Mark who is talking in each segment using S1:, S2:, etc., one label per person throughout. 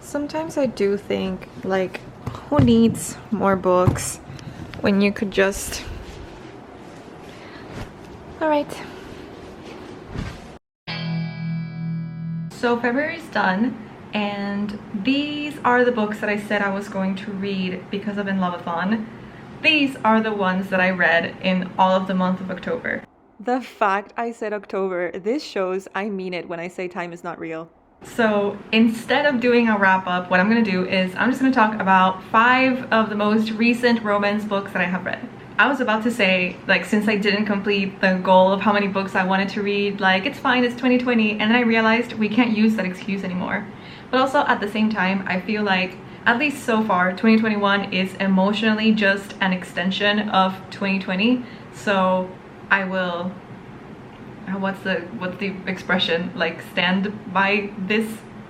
S1: Sometimes I do think, like, who needs more books when you could just... Alright. So February's done, and these are the books that I said I was going to read because of In Love-a-thon. These are the ones that I read in all of the month of October. The fact I said October, this shows I mean it when I say time is not real. So instead of doing a wrap-up, what I'm gonna do is I'm just gonna talk about 5 of the most recent romance books that I have read. I was about to say, like, since I didn't complete the goal of how many books I wanted to read, like, it's fine, it's 2020, and then I realized we can't use that excuse anymore. But also at the same time, I feel like, at least so far, 2021 is emotionally just an extension of 2020. So I will, what's the expression, like, stand by this?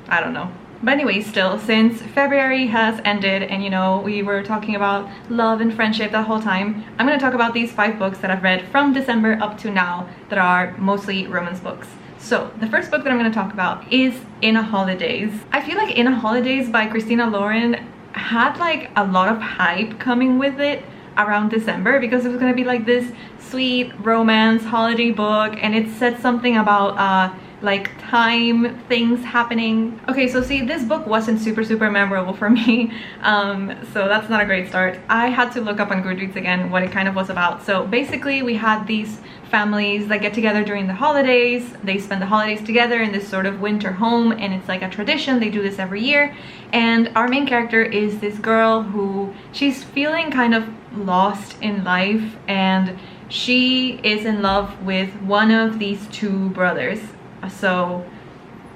S1: I don't know. But anyway, still, since February has ended and, you know, we were talking about love and friendship that whole time, I'm going to talk about these 5 books that I've read from December up to now that are mostly romance books. So the first book that I'm going to talk about is In a Holidaze. I feel like In a Holidaze by Christina Lauren had like a lot of hype coming with it around December because it was going to be like this sweet romance holiday book, and it said something about like time things happening. Okay, so see, this book wasn't super memorable for me, so that's not a great start. I had to look up on Goodreads again what it kind of was about. So basically we had these families that get together during the holidays. They spend the holidays together in this sort of winter home, and it's like a tradition. They do this every year, and our main character is this girl who she's feeling kind of lost in life, and she is in love with one of these 2 brothers. So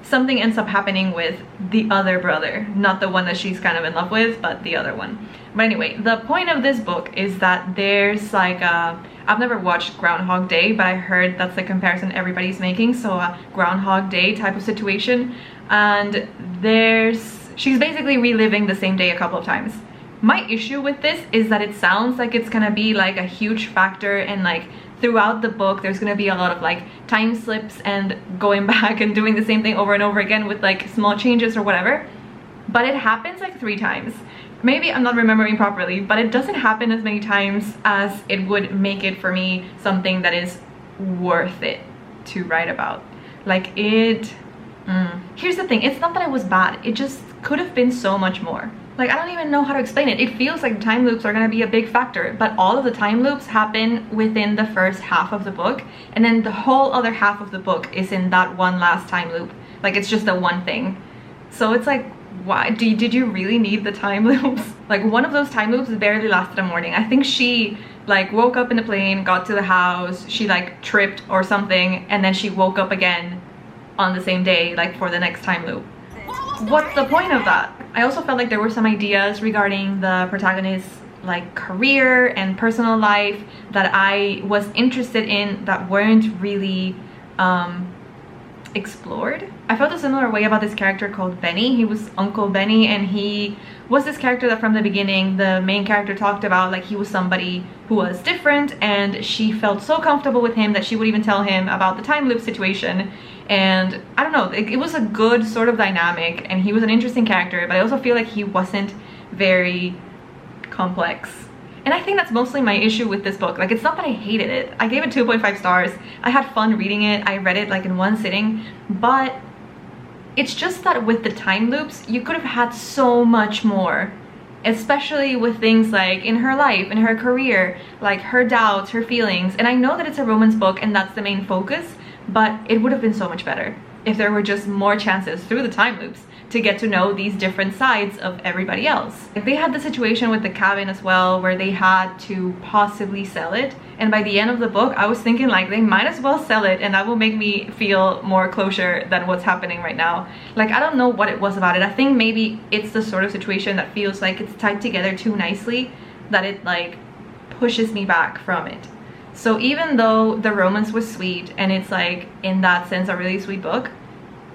S1: something ends up happening with the other brother, not the one that she's kind of in love with, but the other one. But anyway, the point of this book is that there's like I've never watched Groundhog Day, but I heard that's the comparison everybody's making, so a Groundhog Day type of situation, and she's basically reliving the same day a couple of times. My issue with this is that it sounds like it's gonna be like a huge factor, and like throughout the book there's gonna be a lot of like time slips and going back and doing the same thing over and over again with like small changes or whatever, but it happens like 3 times. Maybe I'm not remembering properly, but it doesn't happen as many times as it would make it for me something that is worth it to write about. Like it here's the thing, it's not that it was bad, it just could have been so much more. Like, I don't even know how to explain it. It feels like time loops are gonna be a big factor, but all of the time loops happen within the first half of the book, and then the whole other half of the book is in that one last time loop. Like, it's just the one thing. So it's like, why did you really need the time loops? Like, one of those time loops barely lasted a morning. I think she like woke up in the plane, got to the house, she like tripped or something, and then she woke up again on the same day, like for the next time loop. What's the point of that? I also felt like there were some ideas regarding the protagonist's like career and personal life that I was interested in that weren't really explored. I felt a similar way about this character called Benny. He was Uncle Benny, and he was this character that from the beginning the main character talked about like he was somebody who was different, and she felt so comfortable with him that she would even tell him about the time loop situation. And I don't know, it was a good sort of dynamic, and he was an interesting character, but I also feel like he wasn't very complex. And I think that's mostly my issue with this book. Like, it's not that I hated it. I gave it 2.5 stars. I had fun reading it. I read it like in one sitting, but it's just that with the time loops, you could have had so much more, especially with things like in her life, in her career, like her doubts, her feelings. And I know that it's a romance book and that's the main focus, but it would have been so much better if there were just more chances through the time loops to get to know these different sides of everybody else. Like, they had the situation with the cabin as well, where they had to possibly sell it, and by the end of the book I was thinking like they might as well sell it, and that will make me feel more closure than what's happening right now. Like, I don't know what it was about it. I think maybe it's the sort of situation that feels like it's tied together too nicely that it like pushes me back from it. So even though the romance was sweet and it's like in that sense a really sweet book,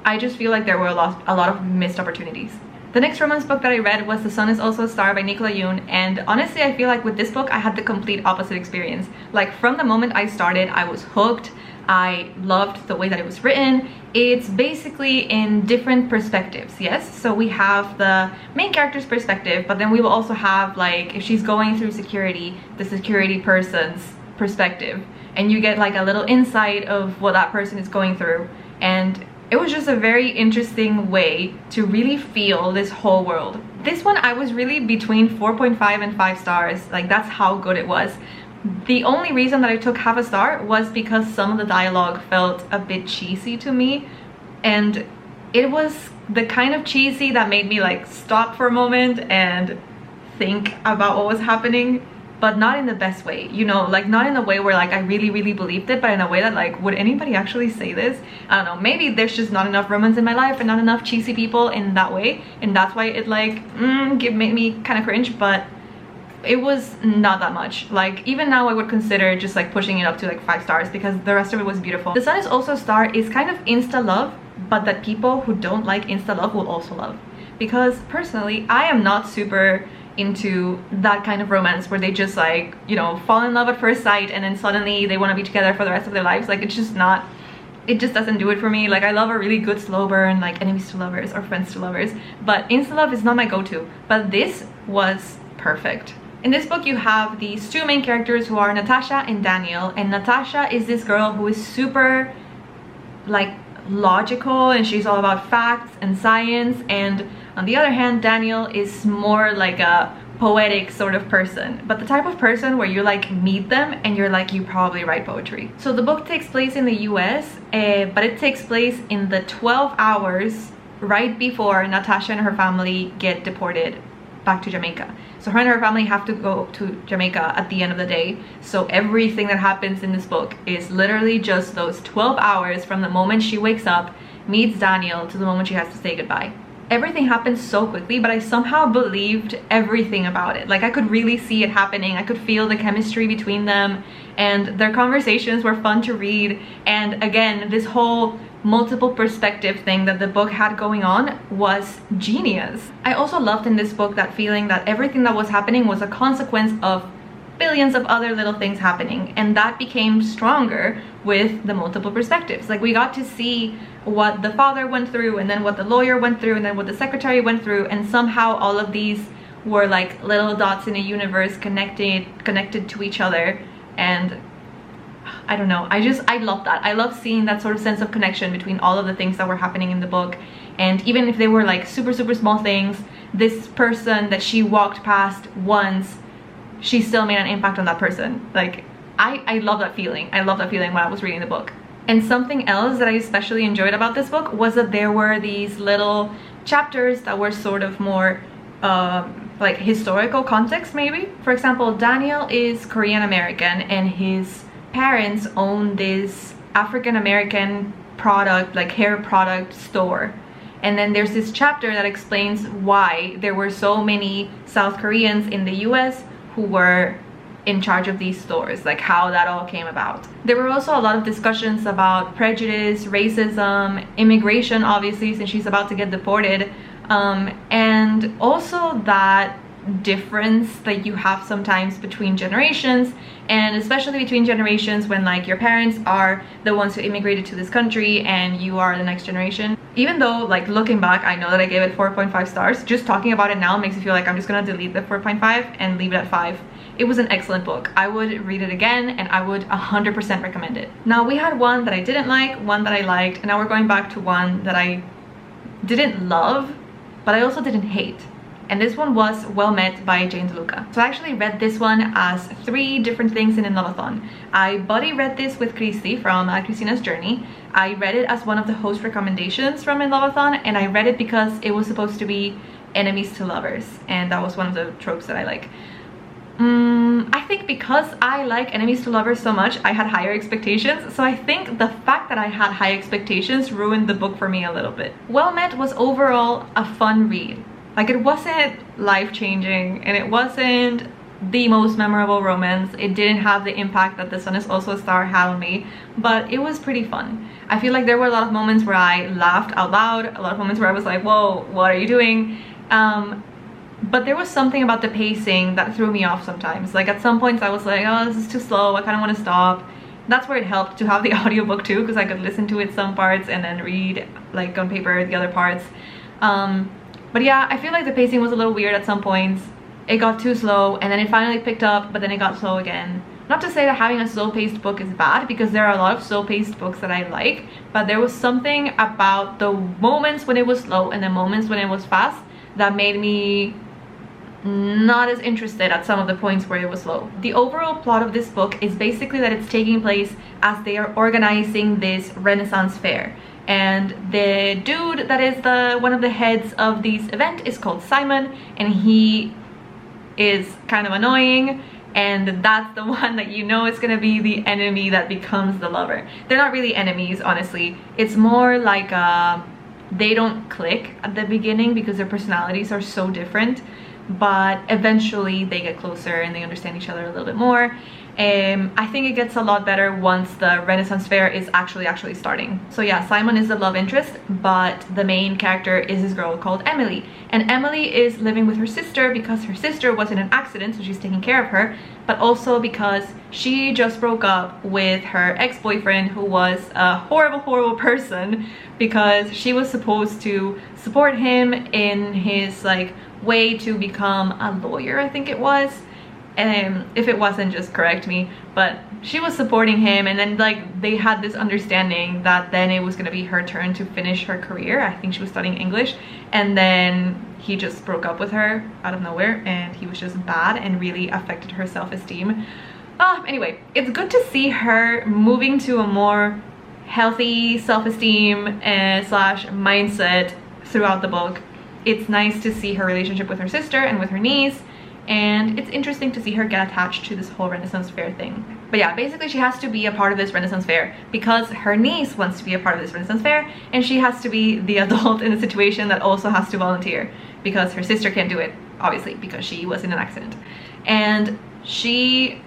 S1: I just feel like there were a lot of missed opportunities. The next romance book that I read was The Sun Is Also a Star by Nicola Yoon, and honestly I feel like with this book I had the complete opposite experience. Like, from the moment I started I was hooked. I loved the way that it was written. It's basically in different perspectives, yes? So we have the main character's perspective, but then we will also have, like, if she's going through security, the security person's perspective. And you get like a little insight of what that person is going through. And it was just a very interesting way to really feel this whole world. This one, I was really between 4.5 and 5 stars. Like, that's how good it was. The only reason that I took half a star was because some of the dialogue felt a bit cheesy to me, and it was the kind of cheesy that made me like stop for a moment and think about what was happening, but not in the best way, you know, like not in a way where like I really believed it, but in a way that like, would anybody actually say this? I don't know, maybe there's just not enough romance in my life and not enough cheesy people in that way, and that's why it like made me kind of cringe. But it was not that much. Like, even now I would consider just like pushing it up to like 5 stars because the rest of it was beautiful. The Sun Is Also a Star is kind of insta love, but that people who don't like insta love will also love, because personally I am not super into that kind of romance where they just like, you know, fall in love at first sight and then suddenly they want to be together for the rest of their lives. Like, it's just not, it just doesn't do it for me. Like, I love a really good slow burn, like enemies to lovers or friends to lovers, but insta love is not my go-to. But this was perfect. In this book, you have these 2 main characters who are Natasha and Daniel, and Natasha is this girl who is super like logical and she's all about facts and science, and on the other hand, Daniel is more like a poetic sort of person, but the type of person where you like meet them and you're like, you probably write poetry. So the book takes place in the US, but it takes place in the 12 hours right before Natasha and her family get deported back to Jamaica. So her and her family have to go to Jamaica at the end of the day. So everything that happens in this book is literally just those 12 hours from the moment she wakes up, meets Daniel, to the moment she has to say goodbye. Everything happens so quickly, but I somehow believed everything about it. Like, I could really see it happening. I could feel the chemistry between them, and their conversations were fun to read. And again, this whole multiple perspective thing that the book had going on was genius. I also loved in this book that feeling that everything that was happening was a consequence of billions of other little things happening, and that became stronger with the multiple perspectives. Like, we got to see what the father went through, and then what the lawyer went through, and then what the secretary went through, and somehow all of these were like little dots in a universe connected to each other. And I don't know, I love that. I love seeing that sort of sense of connection between all of the things that were happening in the book. And even if they were like super small things, this person that she walked past once, she still made an impact on that person. Like, I love that feeling. I love that feeling when I was reading the book. And something else that I especially enjoyed about this book was that there were these little chapters that were sort of more like historical context, maybe. For example, Daniel is Korean American, and his parents own this African American product, like hair product store. And then there's this chapter that explains why there were so many South Koreans in the US who were in charge of these stores, like how that all came about. There were also a lot of discussions about prejudice, racism, immigration, obviously, since she's about to get deported, and also that difference that you have sometimes between generations, and especially between generations when like your parents are the ones who immigrated to this country and you are the next generation. Even though, like, looking back, I know that I gave it 4.5 stars, just talking about it now makes me feel like I'm just gonna delete the 4.5 and leave it at 5. It was an excellent book. I would read it again, and I would 100% recommend it. Now, we had one that I didn't like, one that I liked, and now we're going back to one that I didn't love, but I also didn't hate. And this one was Well Met by Jane DeLuca. So I actually read this one as 3 different things in a novathon. I buddy read this with Christy from Christina's Journey. I read it as one of the host recommendations from In Loveathon, and I read it because it was supposed to be enemies to lovers, and that was one of the tropes that I like. I think because I like enemies to lovers so much, I had higher expectations, so I think the fact that I had high expectations ruined the book for me a little bit. Well Met was overall a fun read. Like, it wasn't life-changing, and it wasn't the most memorable romance. It didn't have the impact that The Sun Is Also a Star had on me, but it was pretty fun. I feel like there were a lot of moments where I laughed out loud, a lot of moments where I was like, whoa, what are you doing? But there was something about the pacing that threw me off sometimes. Like, at some points I was like, oh, this is too slow, I kind of want to stop. that's where it helped to have the audiobook too, because I could listen to it some parts and then read like on paper the other parts. But yeah, I feel like the pacing was a little weird at some points. It got too slow and then it finally picked up, but then it got slow again. Not to say that having a slow-paced book is bad, because there are a lot of slow-paced books that I like, but there was something about the moments when it was slow and the moments when it was fast that made me not as interested at some of the points where it was slow. The overall plot of this book is basically that it's taking place as they are organizing this Renaissance fair. And the dude that is one of the heads of this event is called Simon, and he is kind of annoying, and that's the one that you know is gonna be the enemy that becomes the lover. They're not really enemies, honestly. It's more like they don't click at the beginning because their personalities are so different, but eventually they get closer and they understand each other a little bit more. I think it gets a lot better once the Renaissance fair is actually starting. So yeah, Simon is the love interest, but the main character is this girl called Emily. And Emily is living with her sister because her sister was in an accident, so she's taking care of her, but also because she just broke up with her ex-boyfriend, who was a horrible person, because she was supposed to support him in his like way to become a lawyer, I think it was. If it wasn't, just correct me, but she was supporting him, and then like they had this understanding that then it was going to be her turn to finish her career. I think she was studying English, and then he just broke up with her out of nowhere, and he was just bad and really affected her self-esteem. Anyway, it's good to see her moving to a more healthy self-esteem slash mindset throughout the book. It's nice to see her relationship with her sister and with her niece, and it's interesting to see her get attached to this whole Renaissance fair thing. But yeah, basically she has to be a part of this Renaissance fair because her niece wants to be a part of this Renaissance fair, and she has to be the adult in the situation that also has to volunteer because her sister can't do it, obviously, because she was in an accident. And she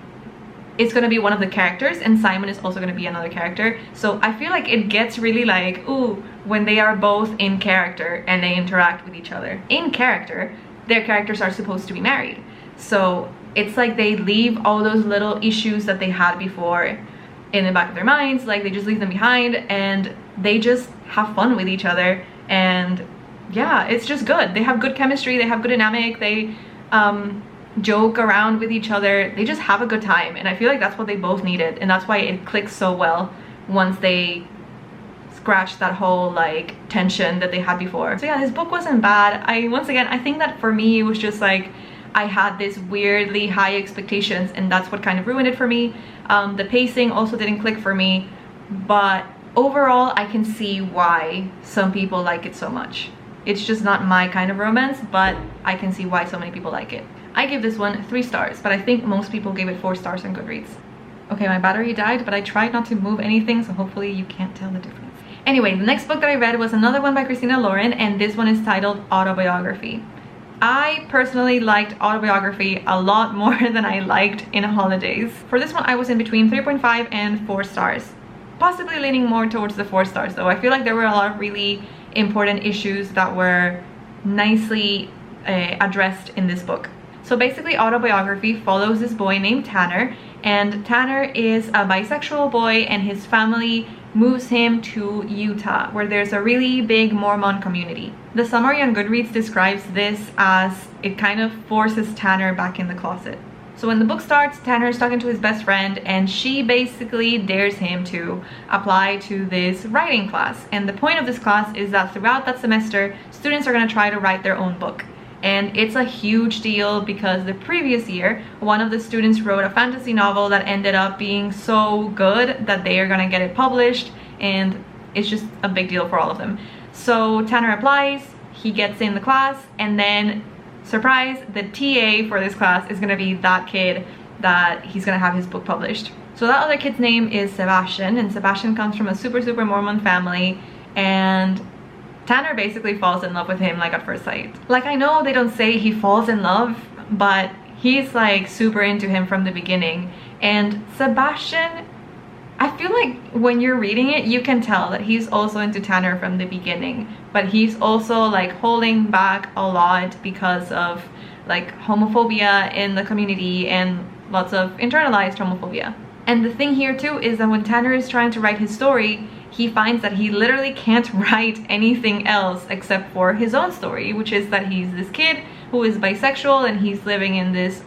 S1: is going to be one of the characters, and Simon is also going to be another character. So I feel like it gets really like, ooh, when they are both in character and they interact with each other. In character, their characters are supposed to be married. So it's like they leave all those little issues that they had before in the back of their minds, like they just leave them behind and they just have fun with each other. And yeah, it's just good. They have good chemistry, they have good dynamic, they joke around with each other, they just have a good time. And I feel like that's what they both needed, and that's why it clicks so well once they scratch that whole like tension that they had before. So yeah, this book wasn't bad. Once again, I think that for me it was just like I had this weirdly high expectations, and that's what kind of ruined it for me. The pacing also didn't click for me, but overall I can see why some people like it so much. It's just not my kind of romance, but I can see why so many people like it. I give this one 3 stars, but I think most people gave it 4 stars on Goodreads. Okay, my battery died, but I tried not to move anything, so hopefully you can't tell the difference. Anyway, the next book that I read was another one by Christina Lauren, and this one is titled Autobiography. I personally liked Autobiography a lot more than I liked in Holidaze. For this one, I was in between 3.5 and 4 stars. Possibly leaning more towards the 4 stars though. I feel like there were a lot of really important issues that were nicely addressed in this book. So basically, Autobiography follows this boy named Tanner, and Tanner is a bisexual boy, and his family moves him to Utah, where there's a really big Mormon community. The summary on Goodreads describes this as it kind of forces Tanner back in the closet. So when the book starts, Tanner is talking to his best friend, and she basically dares him to apply to this writing class. And the point of this class is that throughout that semester, students are going to try to write their own book. And it's a huge deal because the previous year, one of the students wrote a fantasy novel that ended up being so good that they are gonna get it published, and it's just a big deal for all of them. So Tanner applies, he gets in the class, and then, surprise, the TA for this class is gonna be that kid that he's gonna have his book published. So that other kid's name is Sebastian, and Sebastian comes from a super Mormon family, and Tanner basically falls in love with him like at first sight. Like, I know they don't say he falls in love, but he's like super into him from the beginning. And Sebastian, I feel like when you're reading it, you can tell that he's also into Tanner from the beginning, but he's also like holding back a lot because of like homophobia in the community and lots of internalized homophobia. And the thing here too is that when Tanner is trying to write his story, he finds that he literally can't write anything else except for his own story, which is that he's this kid who is bisexual and he's living in this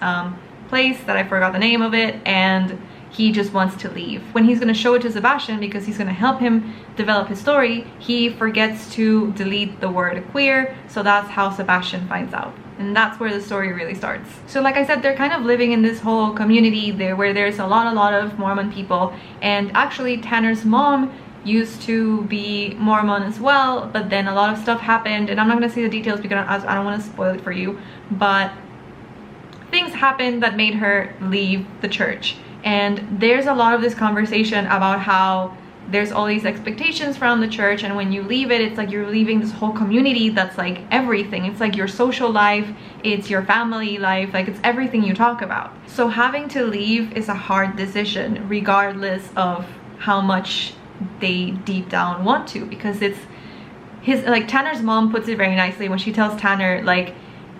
S1: place that I forgot the name of it, and he just wants to leave. When he's going to show it to Sebastian because he's going to help him develop his story, he forgets to delete the word queer, so that's how Sebastian finds out. And that's where the story really starts. So like I said, they're kind of living in this whole community there where there's a lot of Mormon people, and actually Tanner's mom used to be Mormon as well, but then a lot of stuff happened, and I'm not going to say the details because I don't want to spoil it for you, but things happened that made her leave the church. And there's a lot of this conversation about how there's all these expectations from the church, and when you leave it, it's like you're leaving this whole community that's like everything. It's like your social life, it's your family life, like it's everything you talk about. So having to leave is a hard decision regardless of how much they deep down want to, because it's his, like Tanner's mom puts it very nicely when she tells Tanner, like,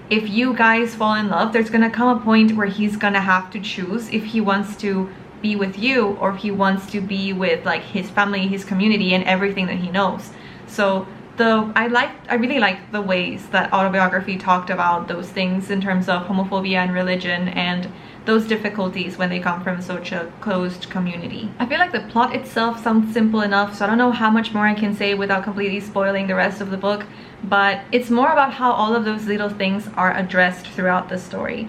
S1: if you guys fall in love, there's gonna come a point where he's gonna have to choose if he wants to be with you or if he wants to be with like his family, his community, and everything that he knows. So I really like the ways that Autobiography talked about those things in terms of homophobia and religion and those difficulties when they come from such a closed community. I feel like the plot itself sounds simple enough, so I don't know how much more I can say without completely spoiling the rest of the book, but it's more about how all of those little things are addressed throughout the story.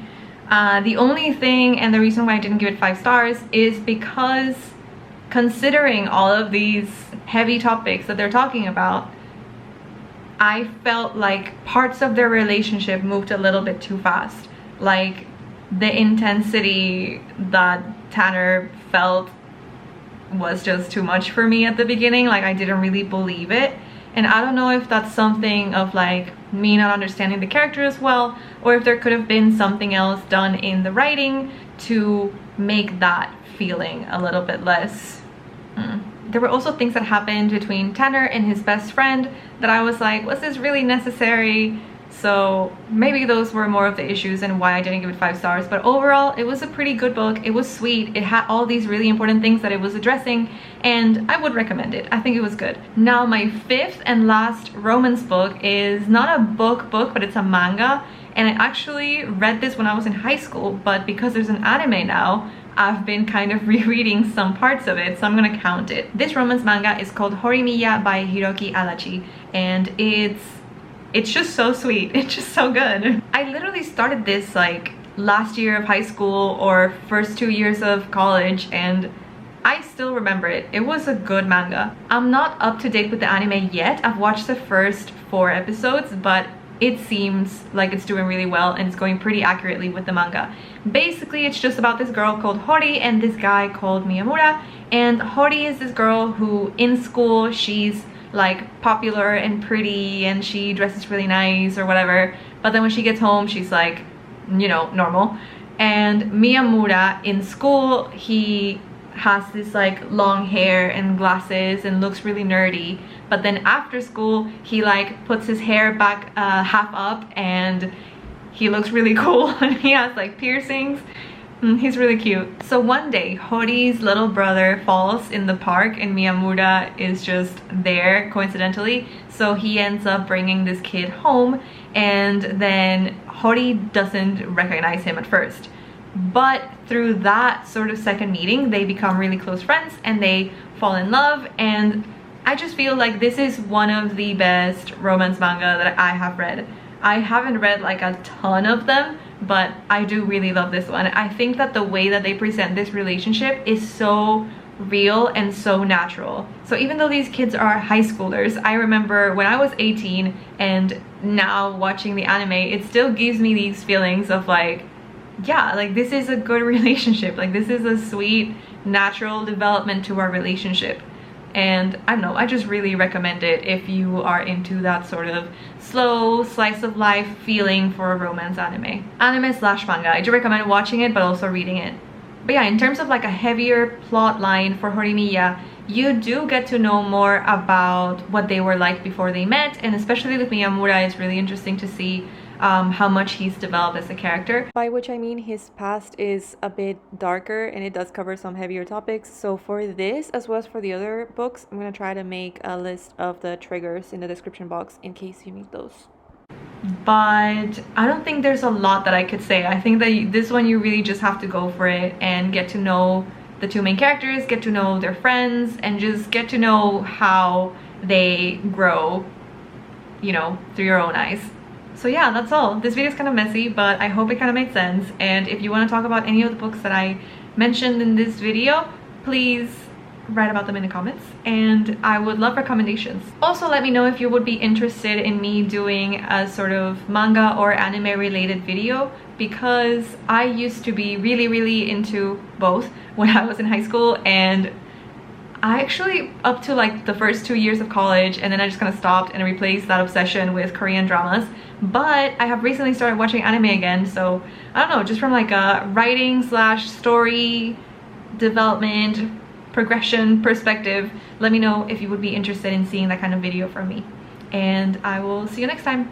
S1: The only thing, and the reason why I didn't give it 5 stars, is because considering all of these heavy topics that they're talking about, I felt like parts of their relationship moved a little bit too fast. Like the intensity that Tanner felt was just too much for me at the beginning. Like I didn't really believe it. And I don't know if that's something of like me not understanding the character as well, or if there could have been something else done in the writing to make that feeling a little bit less. There were also things that happened between Tanner and his best friend that I was like, was this really necessary? So maybe those were more of the issues and why I didn't give it 5 stars. But overall, it was a pretty good book. It was sweet. It had all these really important things that it was addressing, and I would recommend it. I think it was good. Now my 5th and last romance book is not a book, but it's a manga. And I actually read this when I was in high school, but because there's an anime now, I've been kind of rereading some parts of it, so I'm gonna count it. This romance manga is called Horimiya by Hiroki Adachi, and it's just so sweet. It's just so good. I literally started this like last year of high school or first 2 years of college, and I still remember it. It was a good manga. I'm not up to date with the anime yet. I've watched the first 4 episodes, but it seems like it's doing really well and it's going pretty accurately with the manga. Basically, it's just about this girl called Hori and this guy called Miyamura. And Hori is this girl who in school, she's like popular and pretty and she dresses really nice or whatever, but then when she gets home she's like, you know, normal. And Miyamura in school, he has this like long hair and glasses and looks really nerdy, but then after school he like puts his hair back half up and he looks really cool and he has like piercings. He's really cute. So one day Hori's little brother falls in the park and Miyamura is just there coincidentally, so he ends up bringing this kid home, and then Hori doesn't recognize him at first, but through that sort of second meeting they become really close friends and they fall in love. And I just feel like this is one of the best romance manga that I have read. I haven't read like a ton of them, but I do really love this one. I think that the way that they present this relationship is so real and so natural. So even though these kids are high schoolers, I remember when I was 18 and now watching the anime, it still gives me these feelings of like, yeah, like this is a good relationship. Like this is a sweet, natural development to our relationship. And I don't know, I just really recommend it if you are into that sort of slow slice of life feeling for a romance anime. Anime/manga. I do recommend watching it but also reading it. But yeah, in terms of like a heavier plot line for Horimiya, you do get to know more about what they were like before they met, and especially with Miyamura, it's really interesting to see how much he's developed as a character.
S2: By which I mean his past is a bit darker and it does cover some heavier topics. So for this, as well as for the other books, I'm gonna try to make a list of the triggers in the description box in case you need those.
S1: But I don't think there's a lot that I could say. I think that this one you really just have to go for it and get to know the two main characters, get to know their friends, and just get to know how they grow, you know, through your own eyes. So yeah, that's all. This video is kind of messy, but I hope it kind of made sense. And if you want to talk about any of the books that I mentioned in this video, please write about them in the comments, and I would love recommendations. Also, let me know if you would be interested in me doing a sort of manga or anime related video, because I used to be really into both when I was in high school, and I actually, up to like the first 2 years of college, and then I just kind of stopped and replaced that obsession with Korean dramas. But I have recently started watching anime again, so I don't know, just from like a writing slash story development progression perspective, let me know if you would be interested in seeing that kind of video from me. And I will see you next time.